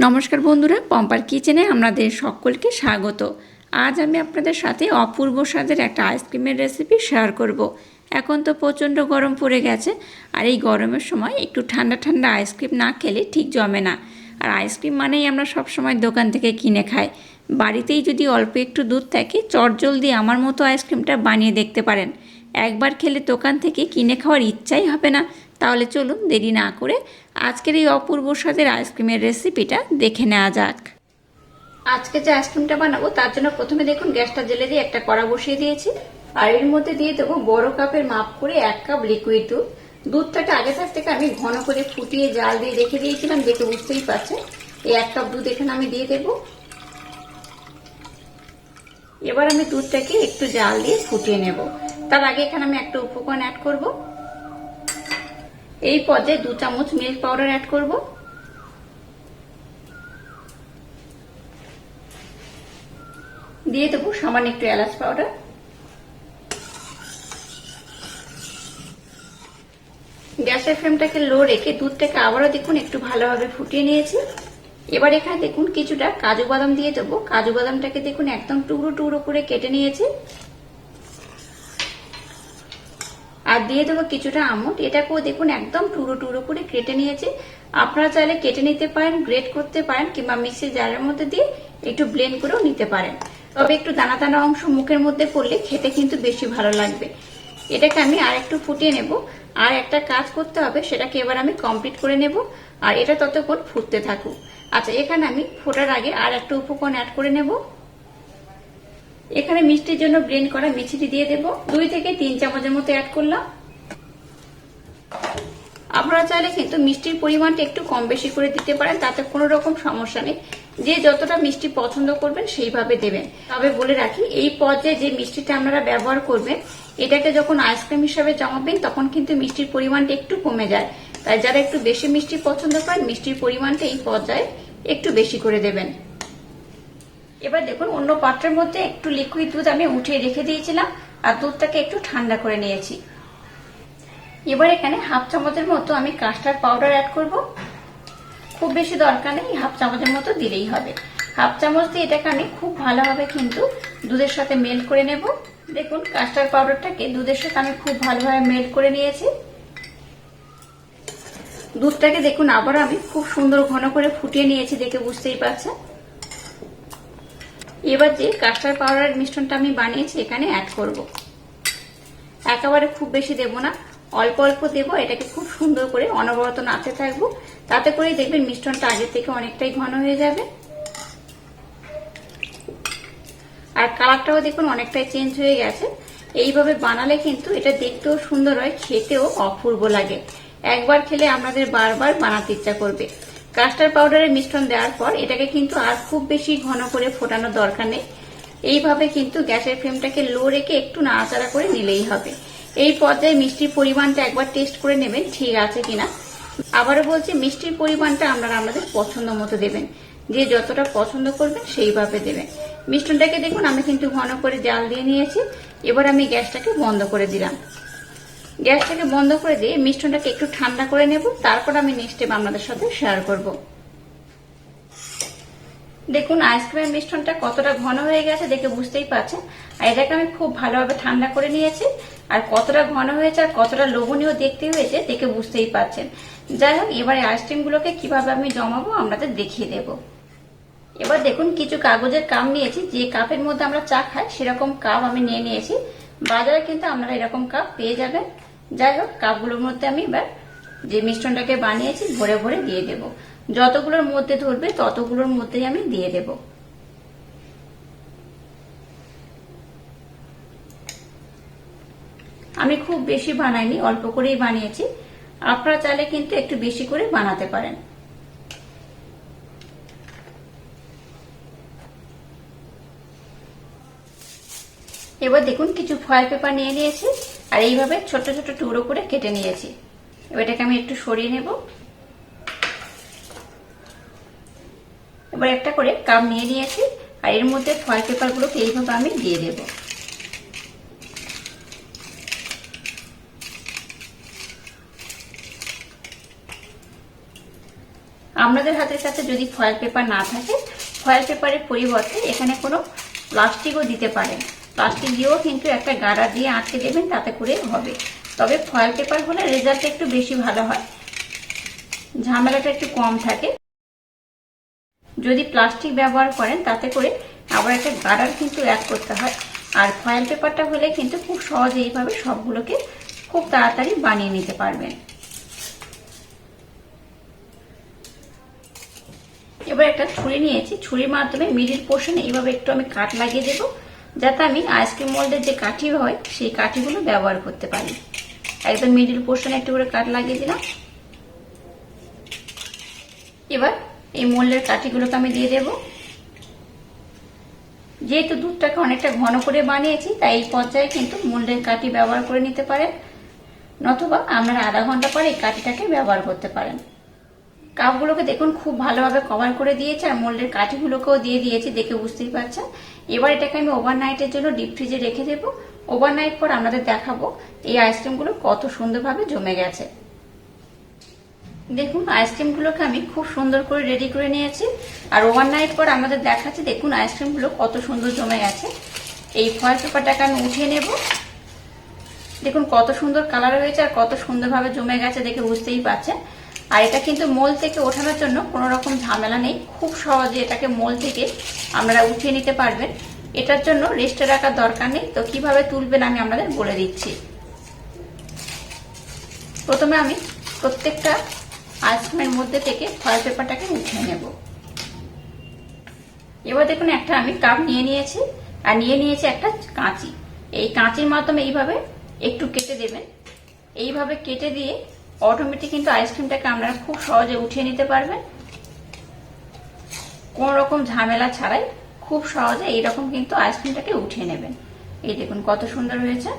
নমস্কার বন্ধুরা, পম্পার কিচেনে আপনাদের সকলকে স্বাগত। আজ আমি আপনাদের সাথে অপূর্ব স্বাদের একটা আইসক্রিমের রেসিপি শেয়ার করব। এখন তো প্রচণ্ড গরম পড়ে গেছে, আর এই গরমের সময় একটু ঠান্ডা ঠান্ডা আইসক্রিম না খেলে ঠিক জমে না। আর আইসক্রিম মানেই আমরা সব সময় দোকান থেকে কিনে খাই। বাড়িতেই যদি অল্প একটু দুধ থাকে, চটজলদি আমার মতো আইসক্রিমটা বানিয়ে দেখতে পারেন। একবার খেলে দোকান থেকে কিনে খাওয়ার ইচ্ছাই হবে না। তাহলে চলুন দেরি না করে আজকের এই অপূর্ব স্বাদের আইসক্রিমের রেসিপিটা দেখে নেওয়া যাক। আজকে যে আইসক্রিমটা বানাবো তার জন্য প্রথমে দেখুন গ্যাসটা জ্বেলে দিয়ে একটা কড়া বসিয়ে দিয়েছি। আর এর মধ্যে দিয়ে দেবো বড় কাপের মাপ করে 1 কাপ লিকুইড দুধ। দুধটাকে আগে থেকে আমি ঘন করে ফুটিয়ে জাল দিয়ে রেখে দিয়েছিলাম, দেখে বুঝতেই পারছেন। এই 1 কাপ দুধ এখানে আমি দিয়ে দেবো। এবার আমি দুধটাকে একটু জাল দিয়ে ফুটিয়ে নেব। তার আগে এখানে আমি একটা উপকরণ অ্যাড করব। এই পর্যায়ে 2 চামচ মিল্ক পাউডার অ্যাড করব। দিয়ে দেবো সামান্য একটু এলাচ পাউডার। গ্যাসের ফ্লেমটাকে লো রেখে দুধটাকে আবারও দেখুন একটু ভালোভাবে ফুটিয়ে নিয়েছি। এবার এখানে দেখুন কিছুটা কাজু বাদাম দিয়ে দেবো। কাজু বাদামটাকে দেখুন একদম টুকরো টুকরো করে কেটে নিয়েছি। আর দিয়ে দেবো কিছুটা আমন্ড, এটাকেও দেখুন একদম টুকরো টুকরো করে কেটে নিয়েছি। আপনারা চাইলে কেটে নিতে পারেন, গ্রেট করতে পারেন, কিংবা মিক্সি জারের মধ্যে দিয়ে একটু ব্লেন্ড করেও নিতে পারেন। তবে একটু দানা দানা অংশ মুখের মধ্যে পড়লে খেতে কিন্তু বেশি ভালো লাগবে। এটাকে আমি আর একটু ফুটিয়ে নেব। আর একটা কাজ করতে হবে, সেটাকে এবার আমি কমপ্লিট করে নেব। আর এটা ততক্ষণ ফুটতে থাকুক। আচ্ছা, এখানে আমি ফোটার আগে আর একটা উপকরণ অ্যাড করে নেব। এখানে মিষ্টির জন্য ব্লেন্ড করা মিষ্টি দিয়ে দেবো। 2 থেকে 3 চামচের মতো অ্যাড করলাম। আপনারা চাইলে কিন্তু মিষ্টির পরিমাণটা একটু কম বেশি করে দিতে পারেন, তাতে কোনো রকম সমস্যা নেই। যে যতটা মিষ্টি পছন্দ করবেন সেইভাবে দেবেন। তবে বলে রাখি, এই পর্যায়ে যে মিষ্টিটা আপনারা ব্যবহার করবেন, এটাকে যখন আইসক্রিম হিসাবে জমাবেন তখন কিন্তু মিষ্টির পরিমাণটা একটু কমে যায়। তাই যারা একটু বেশি মিষ্টি পছন্দ করেন, মিষ্টির পরিমাণটা এই পর্যায়ে একটু বেশি করে দেবেন। এবার দেখুন অন্য পাত্রের মধ্যে একটু লিকুইড দুধ আমি উঠিয়ে রেখে দিয়েছিলাম, আর দুধটাকে একটু ঠান্ডা করে নিয়েছি। এবার এখানে 1/2 চামচের মতো আমি কাস্টার্ড পাউডার অ্যাড করব। খুব বেশি দরকার নেই, 1/2 চামচের মতো দিলেই হবে। 1/2 চামচ দিয়ে এটাকে আমি খুব ভালোভাবে কিন্তু দুধের সাথে মেল্ট করে নেব। দেখুন কাস্টার্ড পাউডারটাকে দুধের সাথে আমি খুব ভালোভাবে মেল্ট করে নিয়েছি। দুধটাকে দেখুন আবার আমি খুব সুন্দর ঘন করে ফুটিয়ে নিয়েছি, দেখে বুঝতেই পারছেন। এবার যে কাস্টার্ড পাউডারের মিশ্রণটা আমি বানিয়েছি এখানে অ্যাড করব। একেবারে খুব বেশি দেব না, অল্প অল্প দেব। এটাকে খুব সুন্দর করে অনবরত নাড়তে থাকবো। তাতে করেই দেখবেন মিশ্রণটা আগে থেকে অনেকটাই ঘন হয়ে যাবে। আর কালারটাও দেখুন অনেকটাই চেঞ্জ হয়ে গেছে। এইভাবে বানালে কিন্তু এটা দেখতেও সুন্দর হয়, খেতেও অপূর্ব লাগে। একবার খেলে আপনাদের বারবার বানাতে ইচ্ছা করবে। কাস্টার্ড পাউডারের মিশ্রণ দেওয়ার পর এটাকে কিন্তু আর খুব বেশি ঘন করে ফোটানোর দরকার নেই। এইভাবে কিন্তু গ্যাসের ফ্লেমটাকে লো রেখে একটু নাড়াচাড়া করে নিলেই হবে। এই পর্যায়ে মিষ্টির পরিমাণটা একবার টেস্ট করে নেবেন ঠিক আছে কিনা। আবারও বলছি, মিষ্টির পরিমাণটা আপনারা আপনাদের পছন্দ মতো দেবেন। যে যতটা পছন্দ করবেন সেইভাবে দেবেন। মিশ্রণটাকে দেখুন আমি কিন্তু ঘন করে জাল দিয়ে নিয়েছি। এবার আমি গ্যাসটাকে বন্ধ করে দিলাম। গ্যাসটাকে বন্ধ করে দিয়ে মিশ্রণটাকে একটু ঠান্ডা করে নেব। তারপর আমি নেক্সট স্টেপ আপনাদের সাথে শেয়ার করব। দেখুন আইসক্রিমের মিশ্রণটা কতটা ঘন হয়ে গেছে, দেখে বুঝতেই পারছেন। আর এটাকে আমি খুব ভালোভাবে ঠান্ডা করে নিয়েছি। আর কতটা ঘন হয়েছে আর কতটা লোভনীয় দেখতে হয়েছে দেখে বুঝতেই পারছেন। যাই হোক, এবারে আইসক্রিমগুলোকে কিভাবে আমি জমাবো আপনাদের দেখিয়ে দেব। এবার দেখুন কিছু কাগজের কাপ নিয়েছি। যে কাপের মধ্যে আমরা চা খাই সেরকম কাপ আমি নিয়ে নিয়েছি। বাজারে কিন্তু আপনারা এরকম কাপ পেয়ে যাবেন। যাই হোক, কাপগুলোর মধ্যে আমি এবার যে মিশ্রণটাকে বানিয়েছি ভরে ভরে দিয়ে দেব। যতগুলোর মধ্যে ধরবে ততগুলোর মধ্যেই আমি দিয়ে দেব। আমি খুব বেশি বানাইনি, অল্প করেই বানিয়েছি। আপনারা চাইলে কিন্তু একটু বেশি করে বানাতে পারেন। এবার দেখুন কিছু ফয়েল পেপার নিয়ে নিয়েছি, আর এইভাবে ছোট ছোট টুকরো করে কেটে নিয়েছি। এবার এটাকে আমি একটু সরিয়ে নেব। এবার একটা করে কাপ নিয়ে নিয়েছি, আর এর মধ্যে ফয়েল পেপারগুলোকে এইভাবে আমি দিয়ে দেব। আমরা আপনাদের হাতের কাছে যদি ফয়েল পেপার না থাকে, ফয়েল পেপারের পরিবর্তে এখানে কোনো প্লাস্টিকও দিতে পারেন। প্লাস্টিক দিয়েও কিন্তু একটা গার্ডার দিয়ে আটকে দেবেন, তাতে করে হবে। তবে ফয়েল পেপার হলে রেজাল্ট একটু বেশি ভালো হয়, ঝামেলাটা একটু কম থাকে। যদি প্লাস্টিক ব্যবহার করেন তাতে করে আবার একটা গার্ডার কিন্তু অ্যাড করতে হয়। আর ফয়েল পেপারটা হলে কিন্তু খুব সহজে এইভাবে সবগুলোকে খুব তাড়াতাড়ি বানিয়ে নিতে পারবেন। এবার একটা ছুরি নিয়েছি, ছুরির মাধ্যমে মিডিল পোর্শনে এইভাবে একটু আমি কাট লাগিয়ে দেবো, যাতে আমি আইসক্রিম মোল্ডের যে কাঠি হয় সেই কাঠিগুলো ব্যবহার করতে পারি। একদম মিডিল পোর্শনে একটু করে কাট লাগিয়ে দিলাম। এবার এই মোল্ডের কাঠিগুলোকে আমি দিয়ে দেব। যেহেতু দুধটাকে অনেকটা ঘন করে বানিয়েছি, তাই এই পর্যায়ে কিন্তু মোল্ডের কাঠি ব্যবহার করে নিতে পারেন, নতুবা আপনারা আধা ঘন্টা পরে এই কাঠিটাকে ব্যবহার করতে পারেন। কাপগুলোকে দেখুন খুব ভালোভাবে কভার করে দিয়েছে, আর মোল্ডের কাঠিগুলোকেও দিয়ে দিয়েছি, দেখে বুঝতেই পারছেন। এবার এটাকে আমি ওভারনাইটের জন্য ডিপ ফ্রিজে রেখে দেবো। ওভারনাইট পর আপনাদের দেখাবো এই আইসক্রিমগুলো কত সুন্দরভাবে জমে গেছে। দেখুন আইসক্রিমগুলোকে আমি খুব সুন্দর করে রেডি করে নিয়েছি, আর ওভারনাইট পর আমাদের দেখাচ্ছি। দেখুন আইসক্রিমগুলো কত সুন্দর জমে গেছে। এই ফয়েল পেপারটাকে আমি উঠিয়ে নেব। দেখুন কত সুন্দর কালার হয়েছে আর কত সুন্দরভাবে জমে গেছে, দেখে বুঝতেই পারছেন। আর এটা কিন্তু মোল থেকে ওঠানোর জন্য কোনো রকম ঝামেলা নেই, খুব সহজে এটাকে মোল থেকে আপনারা উঠিয়ে নিতে পারবেন। এটার জন্য রেস্টে রাখার দরকার নেই। তো কিভাবে তুলবেন আমি আপনাদের বলে দিচ্ছি। প্রথমে আমি প্রত্যেকটা আইসক্রিমের মধ্যে থেকে ফয়েল পেপারটাকে উঠিয়ে নেব। এবার দেখুন একটা আমি কাপ নিয়ে নিয়েছি, আর নিয়ে নিয়েছি একটা কাঁচি। এই কাঁচির মাধ্যমে এইভাবে একটু কেটে দেবেন। এইভাবে কেটে দিয়ে অটোমেটিক কিন্তু আইসক্রিমটাকে আপনারা খুব সহজে উঠিয়ে নিতে পারবেন, কোন রকম ঝামেলা ছাড়াই খুব সহজে এইরকম কিন্তু আইসক্রিমটাকে উঠিয়ে নেবেন। এই দেখুন কত সুন্দর হয়েছে।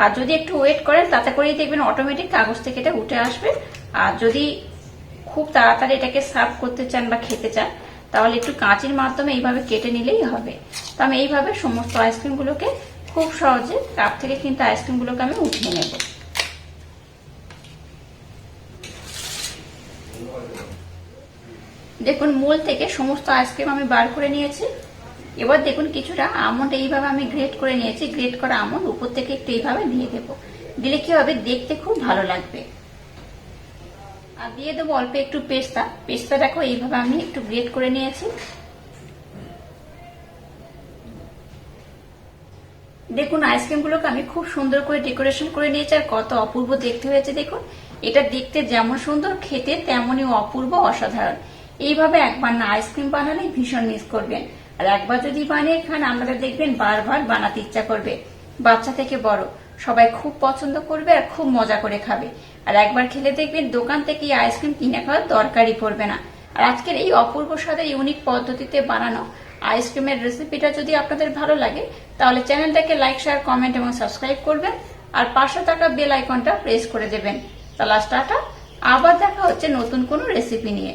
আর যদি একটু ওয়েট করেন তাতে করেই দেখবেন অটোমেটিক কাগজ থেকে এটা উঠে আসবে। আর যদি খুব তাড়াতাড়ি এটাকে সার্ভ করতে চান বা খেতে চান, তাহলে একটু কাঁচির মাধ্যমে এইভাবে কেটে নিলেই হবে। তো আমি এইভাবে সমস্ত আইসক্রিমগুলোকে খুব সহজে কাপ থেকে কিন্তু আইসক্রিমগুলোকে আমি উঠিয়ে নেব। দেখুন মোল থেকে সমস্ত আইসক্রিম আমি বার করে নিয়েছি। এবার দেখুন কিছুটা আমন্ড এইভাবে আমি গ্রেট করে নিয়েছি। গ্রেট করা আমন্ড উপর থেকে একটু এইভাবে দিয়ে দেবো, দিলে কি হবে দেখতে খুব ভালো লাগবে। আর দিয়ে দেবো অল্প একটু পেস্তা। পেস্তা দেখো এইভাবে আমি একটু গ্রেট করে নিয়েছি। দেখুন আইসক্রিমগুলোকে আমি খুব সুন্দর করে ডেকোরেশন করে নিয়েছি, আর কত অপূর্ব দেখতে হয়েছে দেখুন। এটা দেখতে যেমন সুন্দর, খেতে তেমনই অপূর্ব, অসাধারণ। এইভাবে একবার না আইসক্রিম বানালে ভীষণ মিস করবেন, আর একবার যদি বানিয়ে খান আপনারা দেখবেন বারবার বানাতে ইচ্ছা করবে। বাচ্চা থেকে বড় সবাই খুব পছন্দ করবে আর খুব মজা করে খাবে। আর একবার খেলে দেখবেন দোকান থেকে আইসক্রিম কিনে খাওয়ার দরকারই পড়বে না। আর আজকের এই অপূর্ব স্বাদের ইউনিক পদ্ধতিতে বানানো আইসক্রিমের রেসিপিটা যদি আপনাদের ভালো লাগে, তাহলে চ্যানেলটাকে লাইক, শেয়ার, কমেন্ট এবং সাবস্ক্রাইব করবেন, আর পাশে থাকা বেল আইকনটা প্রেস করে দেবেন। তাহলে টাটা, আবার দেখা হচ্ছে নতুন কোনো রেসিপি নিয়ে।